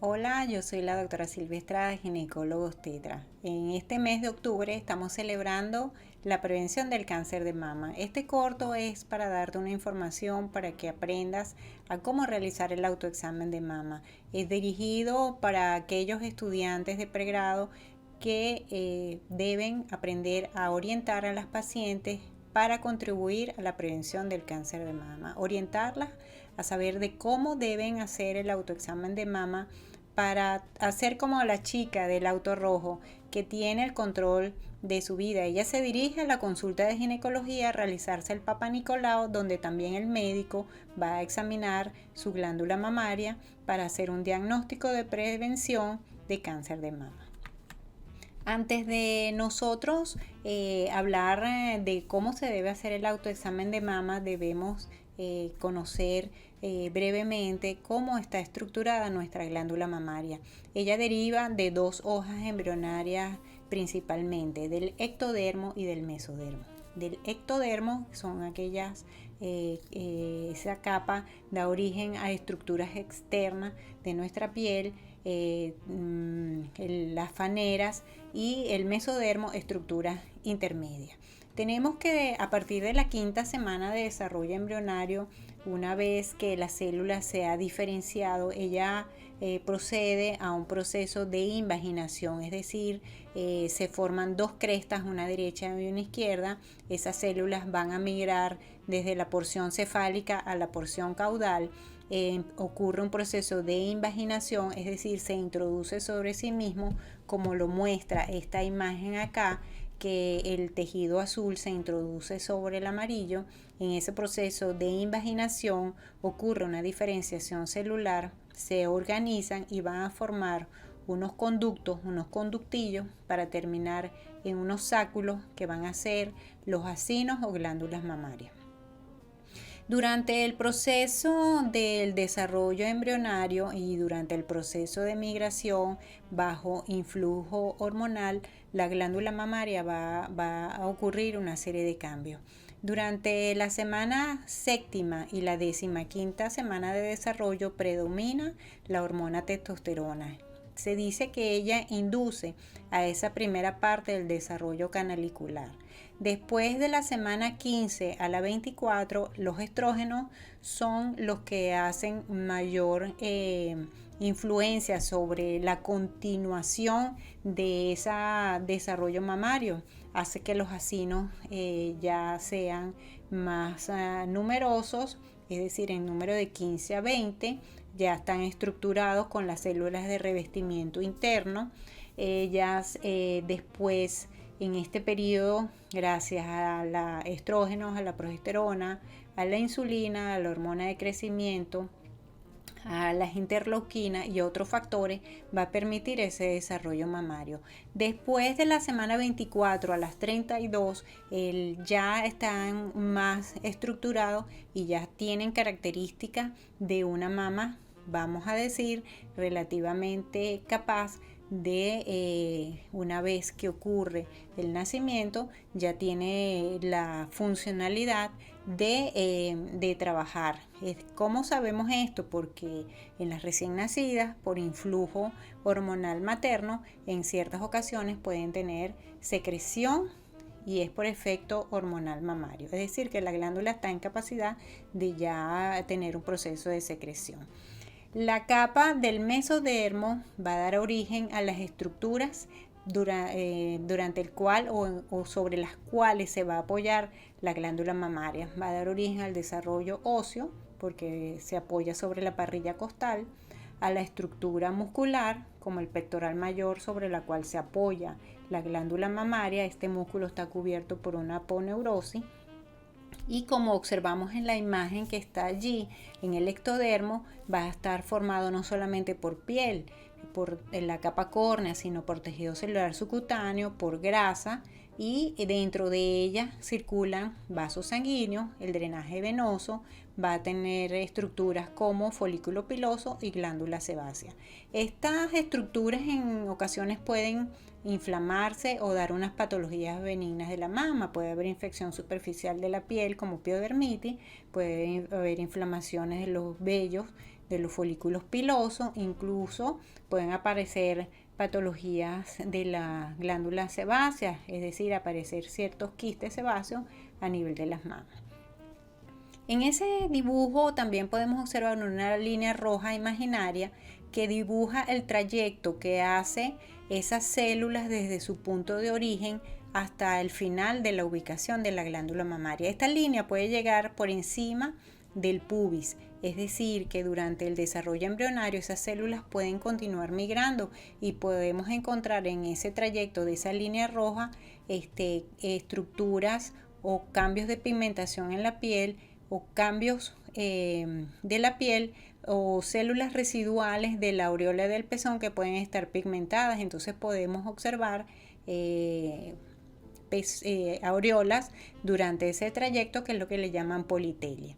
Hola, yo soy la doctora Silvia Estrada, ginecólogo obstetra. En este mes de octubre estamos celebrando la prevención del cáncer de mama. Este corto es para darte una información para que aprendas a cómo realizar el autoexamen de mama. Es dirigido para aquellos estudiantes de pregrado que deben aprender a orientar a las pacientes para contribuir a la prevención del cáncer de mama. Orientarlas a saber de cómo deben hacer el autoexamen de mama para hacer como la chica del auto rojo que tiene el control de su vida. Ella se dirige a la consulta de ginecología a realizarse el Papa Nicolau, donde también el médico va a examinar su glándula mamaria para hacer un diagnóstico de prevención de cáncer de mama. Antes de nosotros hablar de cómo se debe hacer el autoexamen de mama, debemos conocer brevemente cómo está estructurada nuestra glándula mamaria. Ella deriva de dos hojas embrionarias principalmente, del ectodermo y del mesodermo. Del ectodermo son aquellas, esa capa da origen a estructuras externas de nuestra piel, las faneras, y el mesodermo, estructuras intermedias. Tenemos que a partir de la quinta semana de desarrollo embrionario, una vez que la célula se ha diferenciado, ella procede a un proceso de invaginación, es decir, se forman dos crestas, una derecha y una izquierda. Esas células van a migrar desde la porción cefálica a la porción caudal. Ocurre un proceso de invaginación, es decir, se introduce sobre sí mismo, como lo muestra esta imagen acá, que el tejido azul se introduce sobre el amarillo. En ese proceso de invaginación ocurre una diferenciación celular, se organizan y van a formar unos conductos, unos conductillos, para terminar en unos sáculos que van a ser los acinos o glándulas mamarias. Durante el proceso del desarrollo embrionario y durante el proceso de migración bajo influjo hormonal, la glándula mamaria va a ocurrir una serie de cambios. Durante la semana séptima y la 15ª semana de desarrollo predomina la hormona testosterona. Se dice que ella induce a esa primera parte del desarrollo canalicular. Después de la semana 15 a la 24, los estrógenos son los que hacen mayor influencia sobre la continuación de ese desarrollo mamario. Hace que los acinos ya sean más numerosos, es decir, en número de 15 a 20, ya están estructurados con las células de revestimiento interno. Ellas después, en este periodo, gracias a los estrógenos, a la progesterona, a la insulina, a la hormona de crecimiento, a las interleuquinas y otros factores, va a permitir ese desarrollo mamario. Después de la semana 24 a las 32, ya están más estructurados y ya tienen características de una mama, vamos a decir, relativamente capaz de, una vez que ocurre el nacimiento, ya tiene la funcionalidad de trabajar. ¿Cómo sabemos esto? Porque en las recién nacidas, por influjo hormonal materno, en ciertas ocasiones pueden tener secreción y es por efecto hormonal mamario, es decir, que la glándula está en capacidad de ya tener un proceso de secreción. La capa del mesodermo va a dar origen a las estructuras durante el cual o sobre las cuales se va a apoyar la glándula mamaria. Va a dar origen al desarrollo óseo, porque se apoya sobre la parrilla costal, a la estructura muscular, como el pectoral mayor, sobre la cual se apoya la glándula mamaria. Este músculo está cubierto por una aponeurosis. Y como observamos en la imagen que está allí, en el ectodermo va a estar formado no solamente por piel, por la capa córnea, sino por tejido celular subcutáneo, por grasa, y dentro de ella circulan vasos sanguíneos. El drenaje venoso va a tener estructuras como folículo piloso y glándula sebácea. Estas estructuras en ocasiones pueden inflamarse o dar unas patologías benignas de la mama. Puede haber infección superficial de la piel como piodermitis, puede haber inflamaciones de los vellos de los folículos pilosos, incluso pueden aparecer patologías de la glándula sebácea, es decir, aparecer ciertos quistes sebáceos a nivel de las mamas. En ese dibujo también podemos observar una línea roja imaginaria que dibuja el trayecto que hace esas células desde su punto de origen hasta el final de la ubicación de la glándula mamaria. Esta línea puede llegar por encima del pubis, es decir, que durante el desarrollo embrionario esas células pueden continuar migrando y podemos encontrar en ese trayecto de esa línea roja estructuras o cambios de pigmentación en la piel o cambios de la piel o células residuales de la aureola del pezón que pueden estar pigmentadas. Entonces podemos observar aureolas durante ese trayecto, que es lo que le llaman politelia.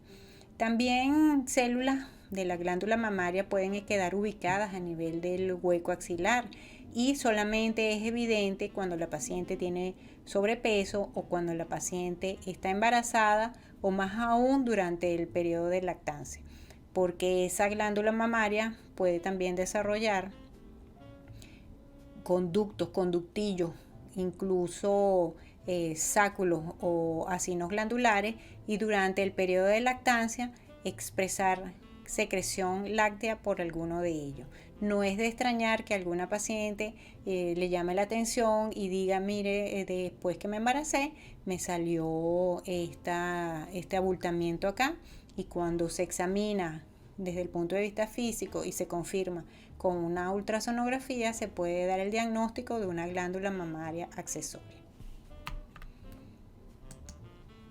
También células de la glándula mamaria pueden quedar ubicadas a nivel del hueco axilar y solamente es evidente cuando la paciente tiene sobrepeso o cuando la paciente está embarazada o más aún durante el periodo de lactancia, porque esa glándula mamaria puede también desarrollar conductos, conductillos, incluso sáculos o acinos glandulares, y durante el periodo de lactancia expresar secreción láctea por alguno de ellos. No es de extrañar que alguna paciente le llame la atención y diga, mire, después que me embaracé me salió este abultamiento acá, y cuando se examina desde el punto de vista físico y se confirma con una ultrasonografía, se puede dar el diagnóstico de una glándula mamaria accesoria.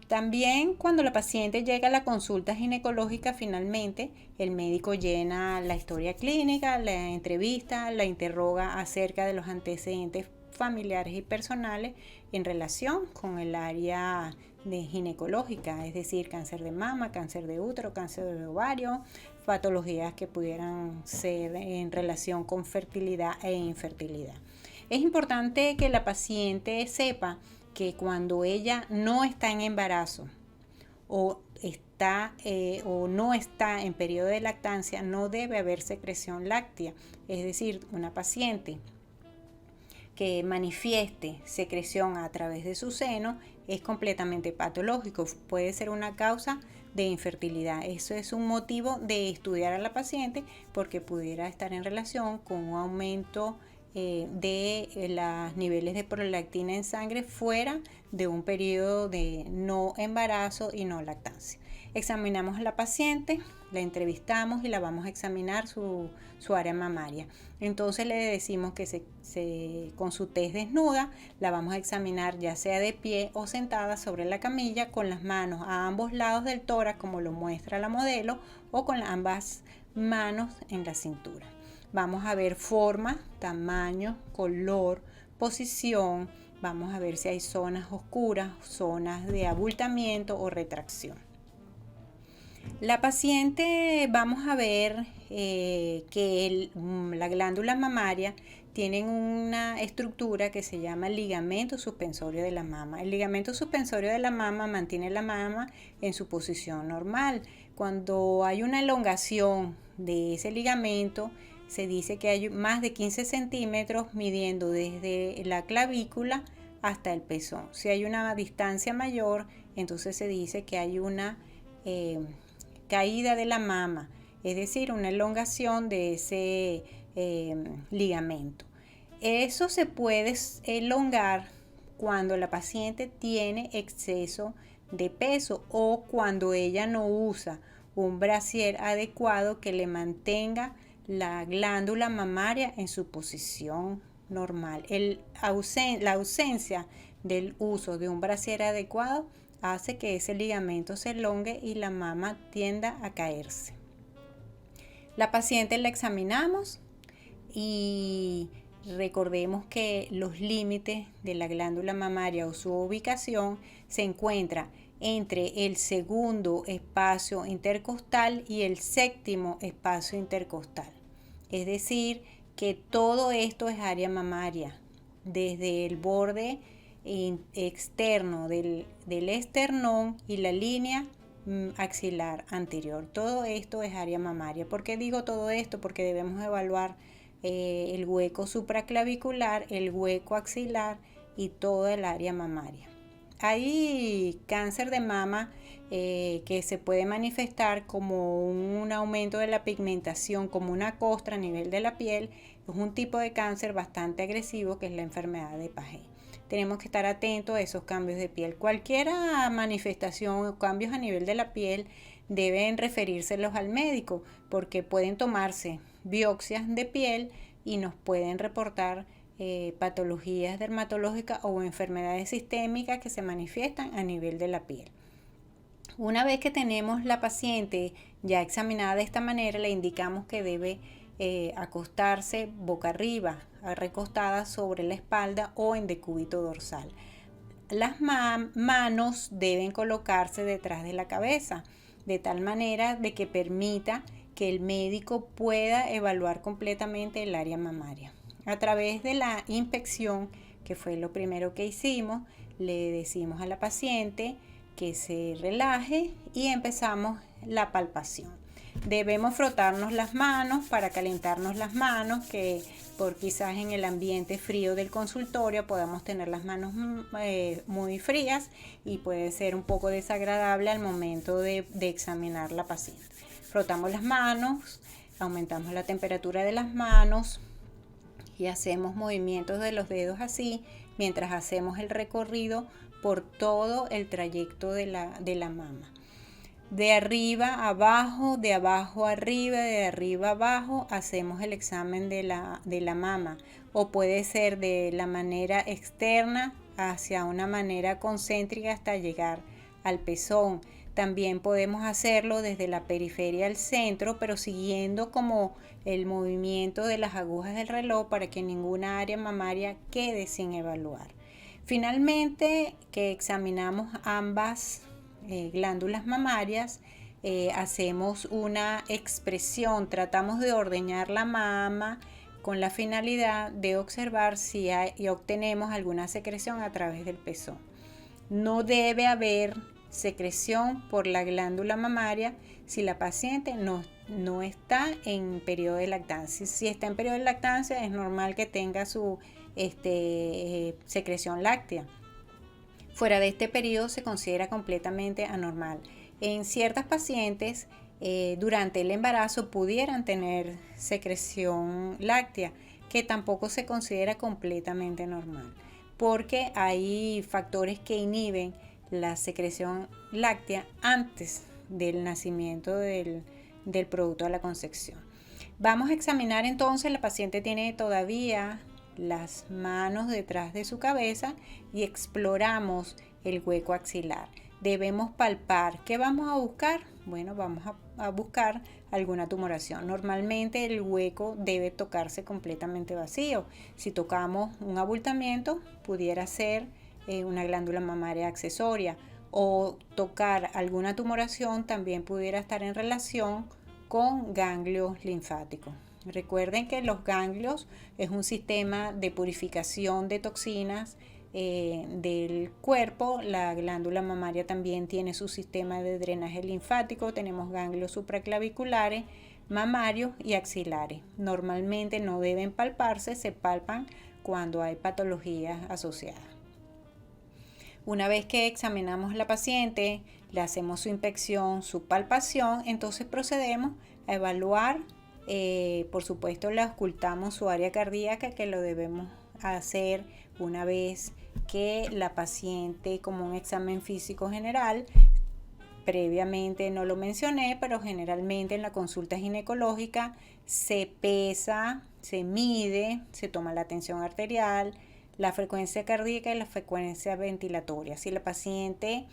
También cuando la paciente llega a la consulta ginecológica, finalmente el médico llena la historia clínica, la entrevista, la interroga acerca de los antecedentes familiares y personales en relación con el área de ginecológica, es decir, cáncer de mama, cáncer de útero, cáncer de ovario, patologías que pudieran ser en relación con fertilidad e infertilidad. Es importante que la paciente sepa que cuando ella no está en embarazo o no está en periodo de lactancia, no debe haber secreción láctea. Es decir, una paciente que manifieste secreción a través de su seno es completamente patológico, puede ser una causa de infertilidad. Eso es un motivo de estudiar a la paciente, porque pudiera estar en relación con un aumento de los niveles de prolactina en sangre fuera de un periodo de no embarazo y no lactancia. Examinamos a la paciente, la entrevistamos y la vamos a examinar su área mamaria. Entonces le decimos que con su tez desnuda la vamos a examinar, ya sea de pie o sentada sobre la camilla, con las manos a ambos lados del tórax, como lo muestra la modelo, o con ambas manos en la cintura. Vamos a ver forma, tamaño, color, posición. Vamos a ver si hay zonas oscuras, zonas de abultamiento o retracción. La paciente, vamos a ver que la glándula mamaria tiene una estructura que se llama ligamento suspensorio de la mama. El ligamento suspensorio de la mama mantiene la mama en su posición normal. Cuando hay una elongación de ese ligamento, se dice que hay más de 15 centímetros midiendo desde la clavícula hasta el pezón. Si hay una distancia mayor, entonces se dice que hay una caída de la mama, es decir, una elongación de ese ligamento. Eso se puede elongar cuando la paciente tiene exceso de peso o cuando ella no usa un brasier adecuado que le mantenga la glándula mamaria en su posición normal. La ausencia del uso de un brasier adecuado hace que ese ligamento se elongue y la mama tienda a caerse. La paciente la examinamos y recordemos que los límites de la glándula mamaria o su ubicación se encuentra entre el segundo espacio intercostal y el séptimo espacio intercostal. Es decir, que todo esto es área mamaria, desde el borde externo del esternón y la línea axilar anterior. Todo esto es área mamaria. ¿Por qué digo todo esto? Porque debemos evaluar el hueco supraclavicular, el hueco axilar y toda el área mamaria. Hay cáncer de mama que se puede manifestar como un aumento de la pigmentación, como una costra a nivel de la piel. Es un tipo de cáncer bastante agresivo que es la enfermedad de Paget. Tenemos que estar atentos a esos cambios de piel. Cualquier manifestación o cambios a nivel de la piel deben referírselos al médico porque pueden tomarse biopsias de piel y nos pueden reportar patologías dermatológicas o enfermedades sistémicas que se manifiestan a nivel de la piel. Una vez que tenemos la paciente ya examinada de esta manera, le indicamos que debe acostarse boca arriba, recostada sobre la espalda o en decúbito dorsal. Las manos deben colocarse detrás de la cabeza, de tal manera de que permita que el médico pueda evaluar completamente el área mamaria. A través de la inspección, que fue lo primero que hicimos, le decimos a la paciente que se relaje y empezamos la palpación. Debemos frotarnos las manos para calentarnos las manos, que por quizás en el ambiente frío del consultorio podamos tener las manos muy frías y puede ser un poco desagradable al momento de examinar la paciente. Frotamos las manos, aumentamos la temperatura de las manos y hacemos movimientos de los dedos así mientras hacemos el recorrido por todo el trayecto de la mama. De arriba a abajo, de abajo a arriba, de arriba a abajo, hacemos el examen de la mama. O puede ser de la manera externa hacia una manera concéntrica hasta llegar al pezón. También podemos hacerlo desde la periferia al centro, pero siguiendo como el movimiento de las agujas del reloj para que ninguna área mamaria quede sin evaluar. Finalmente, que examinamos ambas glándulas mamarias, hacemos una expresión, tratamos de ordeñar la mama con la finalidad de observar si obtenemos alguna secreción a través del pezón. No debe haber secreción por la glándula mamaria si la paciente no está en periodo de lactancia. Si está en periodo de lactancia, es normal que tenga su secreción láctea. Fuera de este periodo se considera completamente anormal. En ciertas pacientes durante el embarazo pudieran tener secreción láctea, que tampoco se considera completamente normal, porque hay factores que inhiben la secreción láctea antes del nacimiento del producto de la concepción. Vamos a examinar entonces, la paciente tiene todavía las manos detrás de su cabeza y exploramos el hueco axilar. Debemos palpar. ¿Qué vamos a buscar? Bueno, vamos a buscar alguna tumoración. Normalmente el hueco debe tocarse completamente vacío. Si tocamos un abultamiento, pudiera ser una glándula mamaria accesoria, o tocar alguna tumoración también pudiera estar en relación con ganglios linfáticos. Recuerden que los ganglios es un sistema de purificación de toxinas del cuerpo. La glándula mamaria también tiene su sistema de drenaje linfático. Tenemos ganglios supraclaviculares, mamarios y axilares. Normalmente no deben palparse, se palpan cuando hay patologías asociadas. Una vez que examinamos a la paciente, le hacemos su inspección, su palpación, entonces procedemos a evaluar. Por supuesto, le auscultamos su área cardíaca, que lo debemos hacer una vez que la paciente, como un examen físico general. Previamente no lo mencioné, pero generalmente en la consulta ginecológica se pesa, se mide, se toma la tensión arterial, la frecuencia cardíaca y la frecuencia ventilatoria. Si la paciente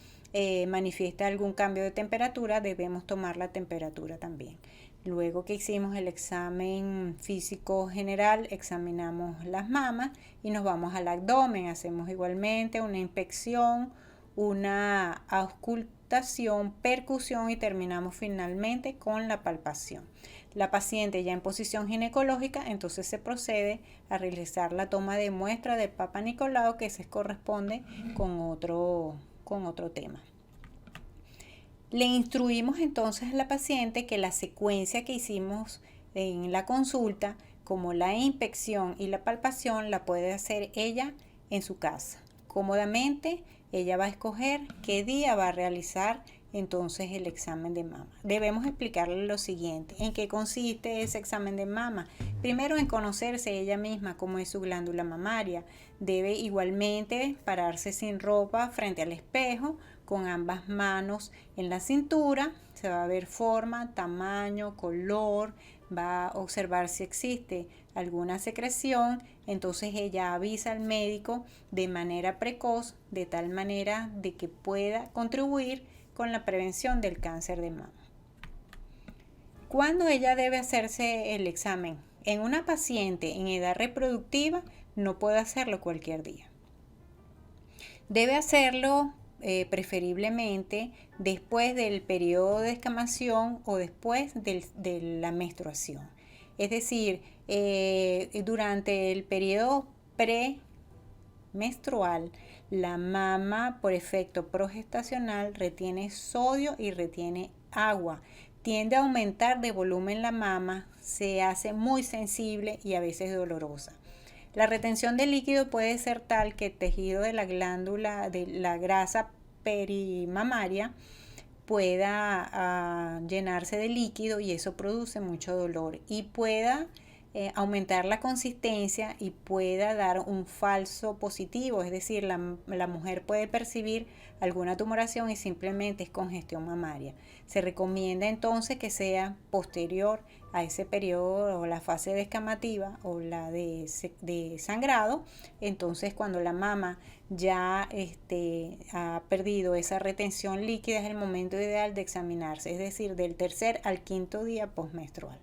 manifiesta algún cambio de temperatura, debemos tomar la temperatura también. Luego que hicimos el examen físico general, examinamos las mamas y nos vamos al abdomen. Hacemos igualmente una inspección, una auscultación, percusión y terminamos finalmente con la palpación. La paciente ya en posición ginecológica, entonces se procede a realizar la toma de muestra del Papa Nicolau, que se corresponde con otro tema. Le instruimos entonces a la paciente que la secuencia que hicimos en la consulta, como la inspección y la palpación, la puede hacer ella en su casa. Cómodamente, ella va a escoger qué día va a realizar entonces el examen de mama. Debemos explicarle lo siguiente: ¿en qué consiste ese examen de mama? Primero, en conocerse ella misma cómo es su glándula mamaria. Debe igualmente pararse sin ropa frente al espejo, con ambas manos en la cintura. Se va a ver forma, tamaño, color, va a observar si existe alguna secreción. Entonces ella avisa al médico de manera precoz, de tal manera de que pueda contribuir con la prevención del cáncer de mama. ¿Cuándo ella debe hacerse el examen? En una paciente en edad reproductiva no puede hacerlo cualquier día. Debe hacerlo preferiblemente después del periodo de descamación o después de la menstruación. Es decir, durante el periodo premenstrual, la mama por efecto progestacional retiene sodio y retiene agua. Tiende a aumentar de volumen la mama, se hace muy sensible y a veces dolorosa. La retención de líquido puede ser tal que el tejido de la glándula de la grasa perimamaria pueda llenarse de líquido y eso produce mucho dolor y pueda aumentar la consistencia y pueda dar un falso positivo, es decir, la mujer puede percibir alguna tumoración y simplemente es congestión mamaria. Se recomienda entonces que sea posterior a ese periodo o la fase descamativa o la de sangrado. Entonces, cuando la mama ya ha perdido esa retención líquida, es el momento ideal de examinarse, es decir, del tercer al quinto día postmenstrual.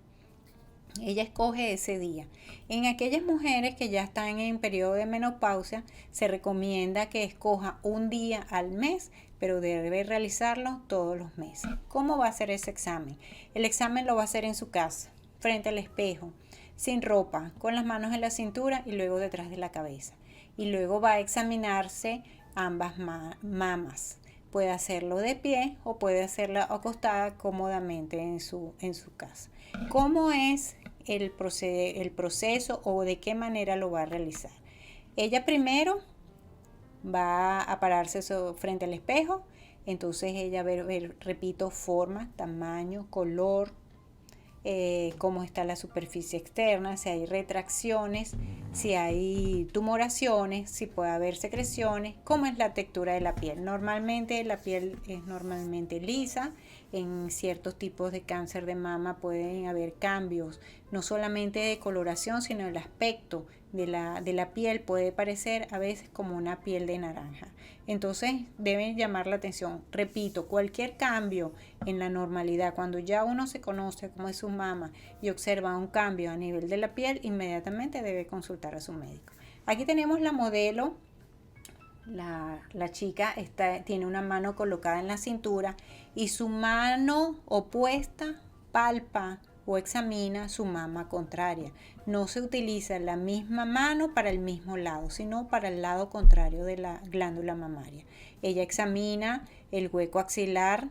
Ella escoge ese día. En aquellas mujeres que ya están en periodo de menopausia, se recomienda que escoja un día al mes, pero debe realizarlo todos los meses. ¿Cómo va a hacer ese examen? El examen lo va a hacer en su casa, frente al espejo, sin ropa, con las manos en la cintura y luego detrás de la cabeza. Y luego va a examinarse ambas mamas. Puede hacerlo de pie o puede hacerlo acostada cómodamente en su casa. ¿Cómo es el proceso o de qué manera lo va a realizar? Ella primero va a pararse frente al espejo. Entonces ella va a ver, repito, forma, tamaño, color, cómo está la superficie externa, si hay retracciones, si hay tumoraciones, si puede haber secreciones, cómo es la textura de la piel. Normalmente la piel es normalmente lisa. En ciertos tipos de cáncer de mama pueden haber cambios, no solamente de coloración, sino el aspecto de la piel puede parecer a veces como una piel de naranja. Entonces deben llamar la atención. Repito, cualquier cambio en la normalidad, cuando ya uno se conoce cómo es su mama y observa un cambio a nivel de la piel, inmediatamente debe consultar a su médico. Aquí tenemos la modelo. La chica tiene una mano colocada en la cintura y su mano opuesta palpa o examina su mama contraria. No se utiliza la misma mano para el mismo lado, sino para el lado contrario de la glándula mamaria. Ella examina el hueco axilar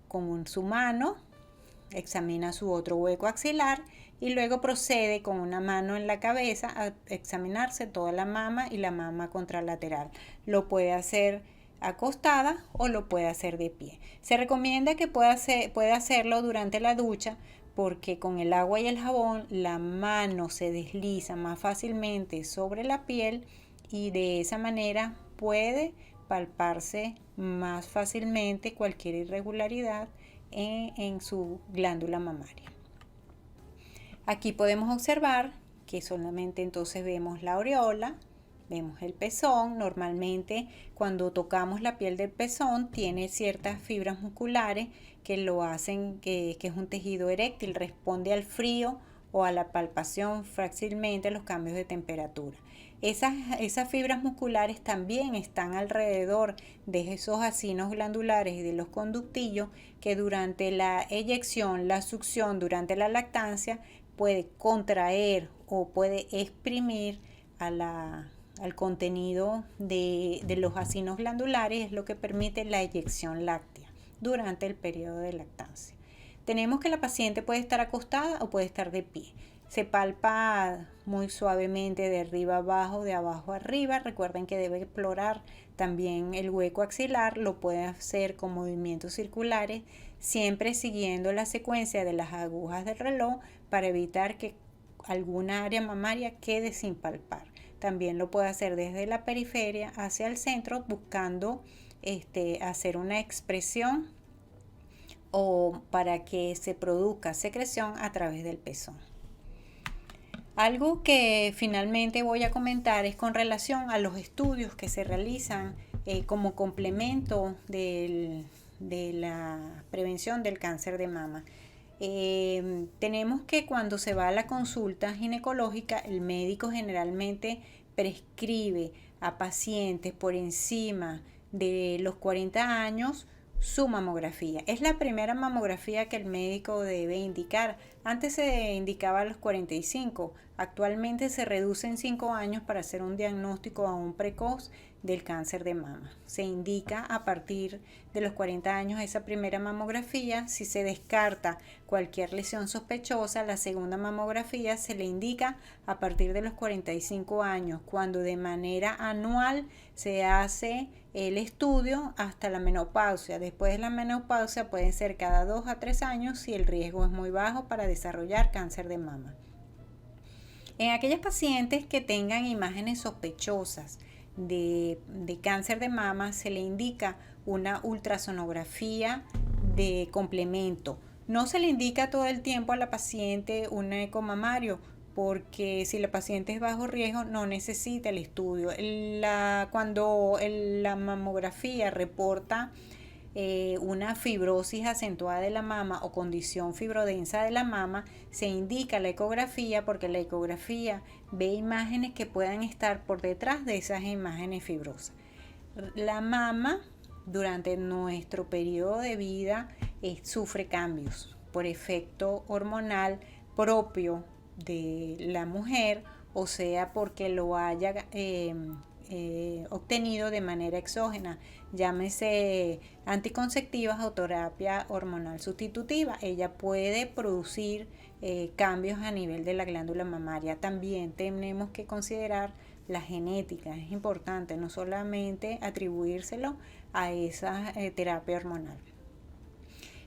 con su mano, examina su otro hueco axilar y luego procede con una mano en la cabeza a examinarse toda la mama y la mama contralateral. Lo puede hacer acostada o lo puede hacer de pie. Se recomienda que pueda hacerlo durante la ducha porque con el agua y el jabón la mano se desliza más fácilmente sobre la piel y de esa manera puede palparse más fácilmente cualquier irregularidad en su glándula mamaria. Aquí podemos observar que solamente entonces vemos la areola, vemos el pezón. Normalmente cuando tocamos la piel del pezón tiene ciertas fibras musculares que lo hacen, que es un tejido eréctil, responde al frío o a la palpación fácilmente a los cambios de temperatura. Esas fibras musculares también están alrededor de esos acinos glandulares y de los conductillos que durante la eyección, la succión, durante la lactancia puede contraer o puede exprimir al contenido de los acinos glandulares, es lo que permite la eyección láctea. durante el periodo de lactancia. Tenemos que la paciente puede estar acostada o puede estar de pie. Se palpa muy suavemente de arriba abajo, de abajo arriba. Recuerden que debe explorar también el hueco axilar. Lo puede hacer con movimientos circulares, siempre siguiendo la secuencia de las agujas del reloj para evitar que alguna área mamaria quede sin palpar. También lo puede hacer desde la periferia hacia el centro, buscando hacer una expresión o para que se produzca secreción a través del pezón. Algo que finalmente voy a comentar es con relación a los estudios que se realizan como complemento de la prevención del cáncer de mama. Tenemos que cuando se va a la consulta ginecológica, el médico generalmente prescribe a pacientes por encima de los 40 años su mamografía. Es la primera mamografía que el médico debe indicar. Antes se indicaba a los 45, actualmente se reduce en 5 años para hacer un diagnóstico aún precoz del cáncer de mama. Se indica a partir de los 40 años esa primera mamografía. Si se descarta cualquier lesión sospechosa, la segunda mamografía se le indica a partir de los 45 años, cuando de manera anual se hace el estudio hasta la menopausia. Después de la menopausia pueden ser cada 2 a 3 años si el riesgo es muy bajo para desarrollar cáncer de mama. En aquellas pacientes que tengan imágenes sospechosas de cáncer de mama, se le indica una ultrasonografía de complemento. No se le indica todo el tiempo a la paciente un eco mamario, porque si la paciente es bajo riesgo no necesita el estudio. Cuando la mamografía reporta una fibrosis acentuada de la mama o condición fibrodensa de la mama, se indica la ecografía, porque la ecografía ve imágenes que puedan estar por detrás de esas imágenes fibrosas. La mama durante nuestro periodo de vida sufre cambios por efecto hormonal propio de la mujer, o sea porque lo haya obtenido de manera exógena, llámese anticonceptivas o terapia hormonal sustitutiva. Ella puede producir cambios a nivel de la glándula mamaria. También tenemos que considerar la genética. Es importante no solamente atribuírselo a esa terapia hormonal.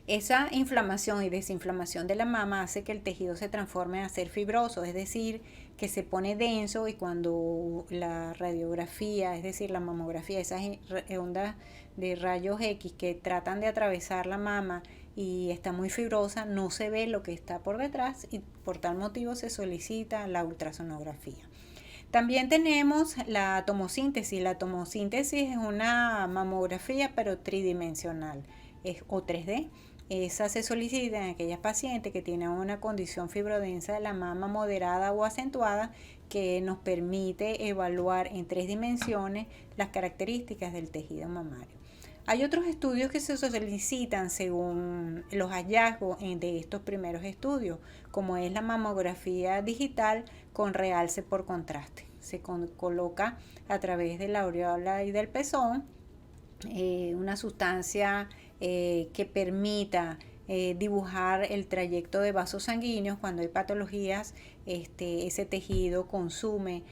Esa inflamación y desinflamación de la mama hace que el tejido se transforme a ser fibroso, es decir, que se pone denso, y cuando la radiografía, es decir, la mamografía, esas ondas de rayos X que tratan de atravesar la mama y está muy fibrosa, no se ve lo que está por detrás, y por tal motivo se solicita la ultrasonografía. También tenemos la tomosíntesis. La tomosíntesis es una mamografía pero tridimensional, o 3D. Esa se solicita en aquellas pacientes que tienen una condición fibrodensa de la mama moderada o acentuada, que nos permite evaluar en 3 dimensiones las características del tejido mamario. Hay otros estudios que se solicitan según los hallazgos de estos primeros estudios, como es la mamografía digital con realce por contraste. Se coloca a través de la aureola y del pezón una sustancia que permita dibujar el trayecto de vasos sanguíneos. Cuando hay patologías, ese tejido consume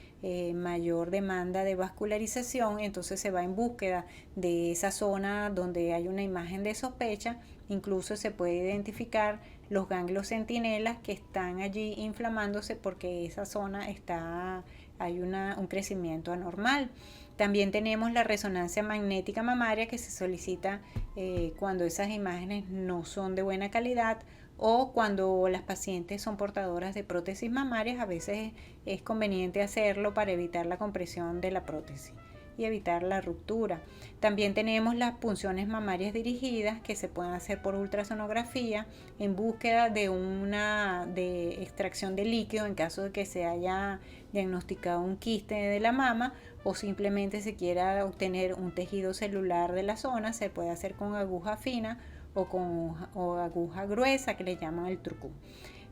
mayor demanda de vascularización, entonces se va en búsqueda de esa zona donde hay una imagen de sospecha. Incluso se puede identificar los ganglios centinelas que están allí inflamándose, porque esa zona hay un crecimiento anormal. También tenemos la resonancia magnética mamaria, que se solicita cuando esas imágenes no son de buena calidad, o cuando las pacientes son portadoras de prótesis mamarias. A veces es conveniente hacerlo para evitar la compresión de la prótesis y evitar la ruptura. También tenemos las punciones mamarias dirigidas, que se pueden hacer por ultrasonografía en búsqueda de extracción de líquido en caso de que se haya diagnosticado un quiste de la mama, o simplemente se quiera obtener un tejido celular de la zona. Se puede hacer con aguja fina o aguja gruesa, que le llaman el trucú.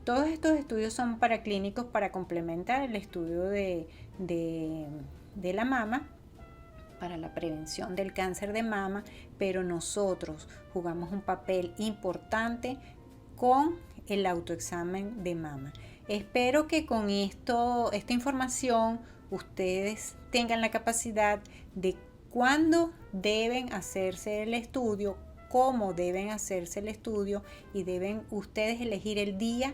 Todos estos estudios son paraclínicos para complementar el estudio de la mama, para la prevención del cáncer de mama, pero nosotros jugamos un papel importante con el autoexamen de mama. Espero que con esta información ustedes tengan la capacidad de cuándo deben hacerse el estudio, cómo deben hacerse el estudio, y deben ustedes elegir el día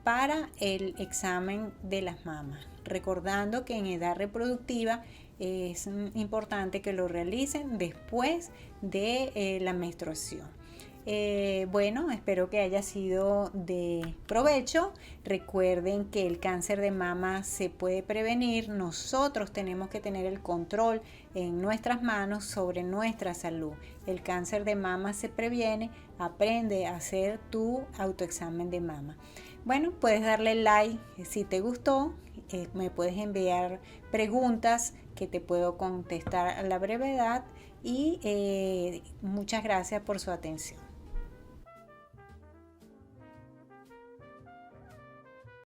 para el examen de las mamas, recordando que en edad reproductiva es importante que lo realicen después de la menstruación. Bueno, espero que haya sido de provecho. Recuerden que el cáncer de mama se puede prevenir. Nosotros tenemos que tener el control en nuestras manos sobre nuestra salud. El cáncer de mama se previene. Aprende a hacer tu autoexamen de mama. Bueno, puedes darle like si te gustó. Me puedes enviar preguntas que te puedo contestar a la brevedad. Y muchas gracias por su atención.